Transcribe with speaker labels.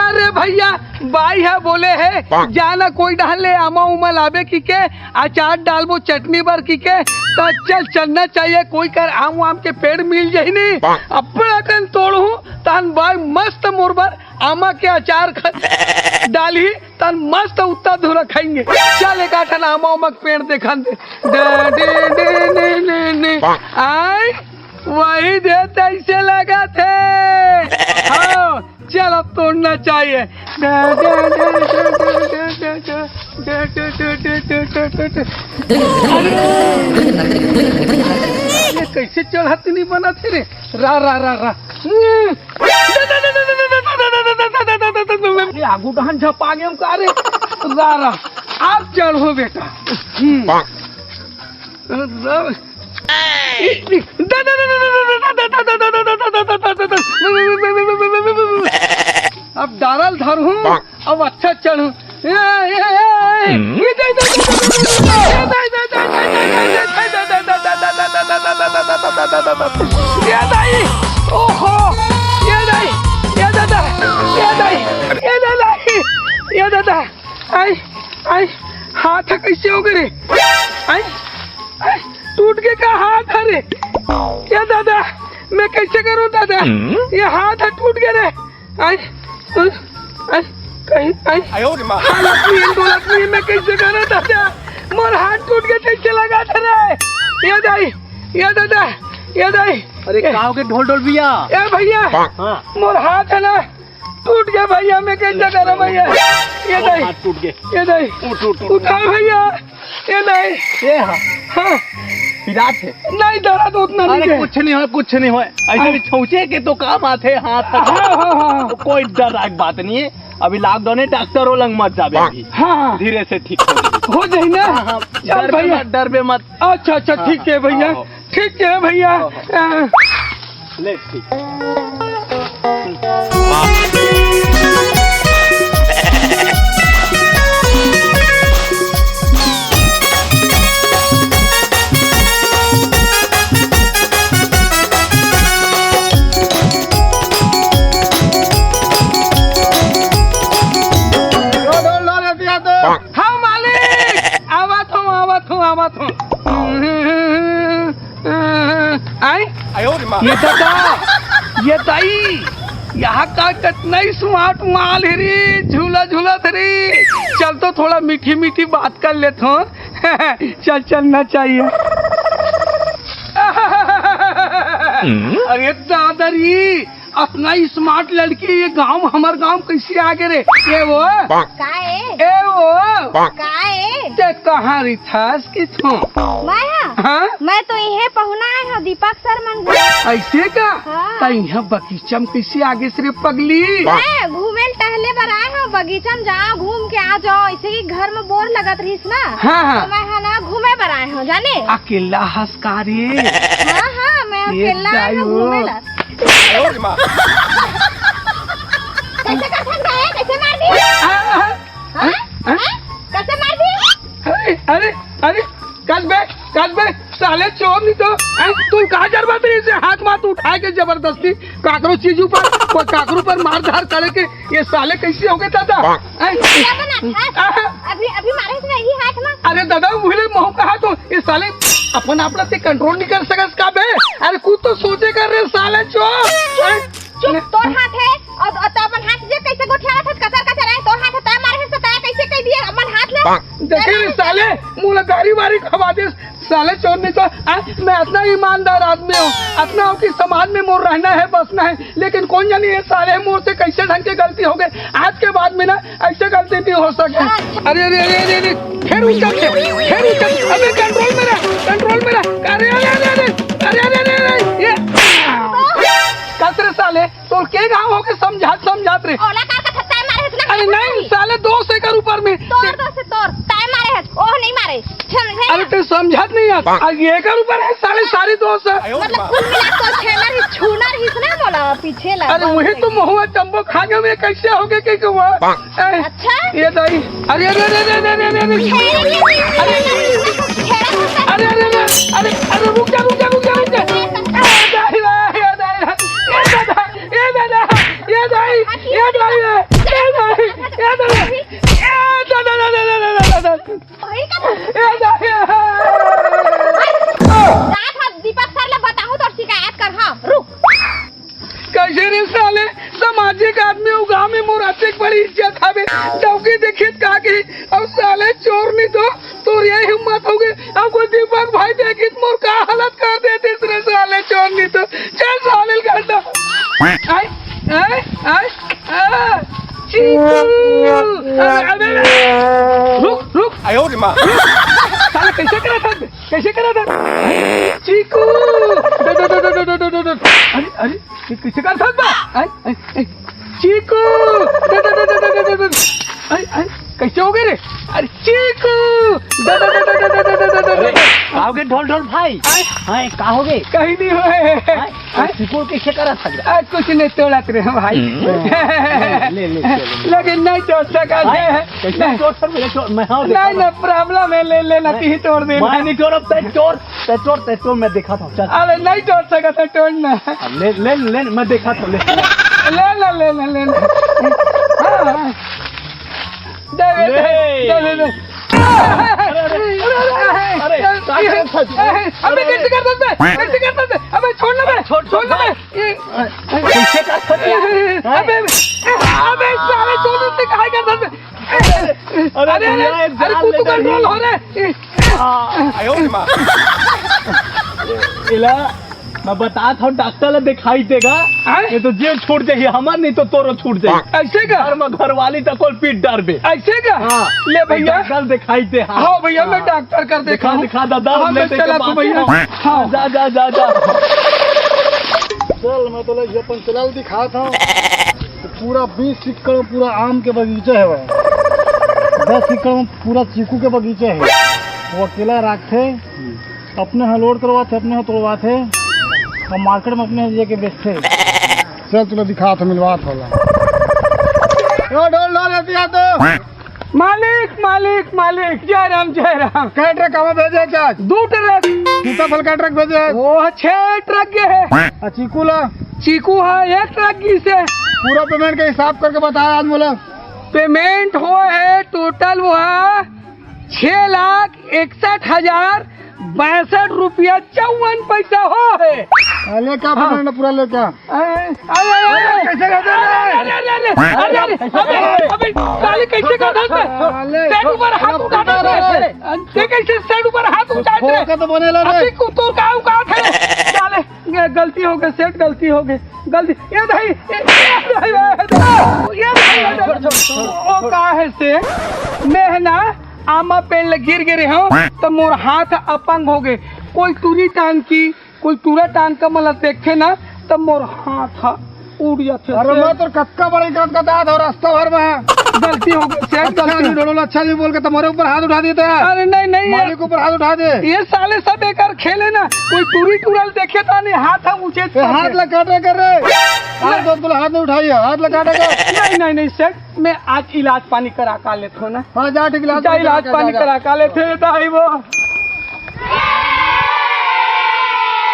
Speaker 1: अरे भैया भाई है बोले है जाना कोई डाल ले आमा उमा लावे की के अचार डालबो चटनी बर की के तो चल चलना चाहिए कोई कर आम के पेड़ मिल जाए नहीं अपना कन तोड़ू तन भाई मस्त मुरबर आमा के अचार डाली तन मस्त उत्ता धुरा खाएंगे। चल एक आठन आमा उमा पेड़ देखा दे आई वही देते ऐसे लगा थे। हाँ चल अब तोड़ना चाहिए। ये कैसे चढ़ाती नहीं बना थे रे रा रा रा रा आगू डहन झपा गए हम कारे रा रा आप चढ़ो बेटा। अब डारल धरू अब अच्छा चढ़ू। ओहो ये दादा आई आई हाथ कैसे हो गए आई आई टूट के का हाथ है रे ये दादा मैं कैसे करूं दादा ये हाथ टूट गया रे आई आई कहीं आई मैं कैसे करूं दादा मोर हाथ टूट के कैसे लगा था रे ये दाई ये दादा ये दाई
Speaker 2: अरे कहाँ के ढोल ढोल भैया
Speaker 1: ए भैया मोर हाथ है ना टूट गया भैया मैं कैसे करूं भैया ये दाई
Speaker 2: हाथ टूट गए
Speaker 1: ये दाई उठा भैया ये दाई
Speaker 2: ये हाँ पिरात है
Speaker 1: नहीं दर्द उतना नहीं है।
Speaker 2: कुछ नहीं हो कुछ नहीं हो ऐसे भी छौचे के तो काम आते हाथ तक।
Speaker 1: हाँ।
Speaker 2: तो कोई डर की बात नहीं है अभी लॉकडाउन है डॉक्टर वो लंग मत जावे अभी
Speaker 1: हाँ
Speaker 2: धीरे से ठीक
Speaker 1: हो जाए ना।
Speaker 2: डर भैया डर बे मत।
Speaker 1: अच्छा अच्छा ठीक है भैया ठीक है भैया
Speaker 2: ले ठीक
Speaker 1: हाँ मालिक आवत हूँ आई ये दादा ये दाई यहाँ का कितना स्मार्ट माल है रे झूला झूला रे चल तो थोड़ा मीठी मीठी बात कर लेता हूँ चल चलना चाहिए। अरे दादारी अपना स्मार्ट लड़की ये गांव हमार गांव कैसे आगे रे ये वो ते कहाँ रिथास की थू हाँ
Speaker 3: मैं तो यही पहुना है दीपक सर मन
Speaker 1: ऐसे का
Speaker 3: हाँ।
Speaker 1: यहाँ बगीचम कैसे आगे से रे पगली
Speaker 3: घूमे टहले बर आए हैं बगीचा में जाओ घूम के आ जाओ ऐसे ही घर में बोर लगत रहीस ना
Speaker 1: हाँ।
Speaker 3: तो मैं है ना घूमे बर आए हूँ जाने
Speaker 1: अकेला हंसकारी
Speaker 3: हाँ हाँ मैं अकेला आई हूँ घूमे ला कैसे मार दी कैसे मार दी
Speaker 1: अरे अरे कल साले चोर नहीं तो तू कहा जरबा तेरे से हाथ माथ उठा के जबरदस्ती काकरो चीज ऊपर कोई काकरो पर मार धार करे के ये साले कैसे हो गए दादा
Speaker 3: अभी अभी मारे से यही हाथ में
Speaker 1: अरे दादा मुझे मुंह कहा तो ये साले अपन अपना से कंट्रोल नहीं कर सकस का बे अरे कुछ तो सोचे कर रहे साले चोर
Speaker 3: चुप तोर हाथ है और अपन हाथ जे कैसे गोठिया था कचर कचर है तोर हाथ है मारे से तय कैसे कह दिए अपन हाथ ले
Speaker 1: देखे साले मुंह गाड़ी वारी खवा दे साले चोर नहीं तो मैं इतना ईमानदार आदमी हूँ अपना की समाज में मोर रहना है बसना है लेकिन कौन जानी ये साले मोर से कैसे ढंग की गलती हो गई आज के बाद में ना ऐसे गलती नहीं हो सके। अरे अरे अरे अरे फिर उचल अबे कंट्रोल में रह अरे अरे अरे अरे अरे अरे ये कसरे साले तो के गाँव हो के समझात रे अरे नहीं साले 2 एकड़ ऊपर में
Speaker 3: तय मारे है ओह नहीं मारे
Speaker 1: अरे तो समझात नहीं आता ये एकड़ ऊपर है साले सारी 2
Speaker 3: मतलब कुल मिला तो छूनर ही सुना बोला पीछे लगा
Speaker 1: अरे वही तो महुआ चंबो खाने में कैसे हो गए के हुआ
Speaker 3: अच्छा
Speaker 1: ये दाई अरे अरे अरे अरे अरे अरे अरे अरे अरे रुक जा ये नहीं है, ये नहीं, ये नहीं,
Speaker 3: वही का
Speaker 1: ये नहीं है।
Speaker 3: रात हाथ दीपक सर ले बताऊं तो शिकायत कर। हाँ रुक।
Speaker 1: कैसे रे साले सामाजिक आदमी हो, गाँव में मोराचे की बड़ी इज्जत हवे, चौकी देखित कहा कि अब साले चोर नहीं तो ये हिम्मत होगी। अब कोई दीपक भाई देखित मोर का हालत कर देते रे साले चोर नहीं तो चल साले घंटा आई आई आई अबे रुक
Speaker 2: आयो रे माँ
Speaker 1: साले कैसे करा था चीकू अरे कैसे कर सकता चीकू कैसे हो गए रे अरे चीकू
Speaker 2: आओगे ढोल ढोल भाई हाय का हो गए
Speaker 1: कहीं नहीं हुए
Speaker 2: चिकू कैसे करा था
Speaker 1: आज कुछ नहीं तोड़ा रे भाई
Speaker 2: ले
Speaker 1: लेकिन नहीं तोड़ सका
Speaker 2: कैसे चोर सर मेरे चोर मैं हाँ
Speaker 1: नहीं ना प्रॉब्लम है ले लेना ही तोड़ दे
Speaker 2: मैं नहीं तोड़ चोर मैं देखा था चल
Speaker 1: अरे नहीं तोड़ सका था तोड़ना
Speaker 2: ले मैं देखा था
Speaker 1: ले अबे कैसे कर सकते अबे छोड़ना
Speaker 2: कैसे कर सकते
Speaker 1: अबे साले छोड़ से कहा कर सकते अरे तू तो कंट्रोल हो रे
Speaker 2: आयो माँ इला मैं बताता हूँ डॉक्टर ले दिखाई देगा ये तो जेब छूट जाएगी हमार नहीं तो तोरो छूट जाएगी
Speaker 1: ऐसे का
Speaker 2: घर में घर वाली तक कोई पीट डर बे
Speaker 1: ऐसे का
Speaker 2: हाँ
Speaker 1: ले भैया
Speaker 2: कल दिखाई दे
Speaker 1: हाँ भैया मैं डॉक्टर कर
Speaker 2: दिखा दादा
Speaker 1: चला तू भैया
Speaker 2: हाँ जा
Speaker 4: चल मैं तो ले अपन चलाल दिखा था तो पूरा 20 एकड़ में पूरा आम के बगीचे है वह 10 एकड़ में पूरा चीकू के बगीचे है वो अकेला रखते अपने यहाँ लोड करवाते अपने यहाँ तोड़वाते और मार्केट में अपने यहाँ लेके बेचते चल तुला दिखा था मिलवा था तो
Speaker 1: मालिक जय राम
Speaker 4: कै ट्रक कहाँ भेजे क्या
Speaker 1: 2 ट्रक
Speaker 4: सीताफल का ट्रक भेजे
Speaker 1: वो 6 ट्रक के है
Speaker 4: चीकू ला
Speaker 1: चीकू है 1 ट्रक की से
Speaker 4: पूरा पेमेंट का हिसाब करके बताया आज बोला
Speaker 1: पेमेंट हो है टोटल वो है 6,61,062 रुपया 54 पैसा हो है
Speaker 4: ले क्या पेमेंट पूरा ले क्या
Speaker 1: कैसे साले कैसे कर सेट ऊपर हाथ उठाता है कैसे सेट ऊपर हाथ उठाते
Speaker 4: है तो बनेला रे
Speaker 1: कुत्तों का औकात है साले गलती हो गई सेट गलती हो गई गलती ये भाई ओ का है से मैं ना आमा पेड़ ले गिर गिरे हो तो मोर हाथ अपंग हो गए कोई तुरी टांग की कोई तुरा टांग का मतलब देखे ना तो मोर हाथ उड़ जाते
Speaker 4: अरे मैं तो कक्का बड़ी कता और रास्ता भर में
Speaker 1: गलती हो गई सेठ गलती
Speaker 4: अच्छा नहीं बोल के तुम्हारे ऊपर हाथ उठा दिए थे
Speaker 1: अरे नहीं
Speaker 4: मालिक ऊपर हाथ उठा दे
Speaker 1: ये साले सब बेकार खेले ना कोई तुरी टूरल देखे था नहीं हाथ हम ऊंचे
Speaker 4: हाथ लगा कर रहे हाथ नहीं उठाइए हाथ लगा
Speaker 1: नहीं सेठ मैं आज इलाज पानी करा का लेते हो ना
Speaker 4: हाँ जा ठीक
Speaker 1: इलाज पानी करा का लेते वो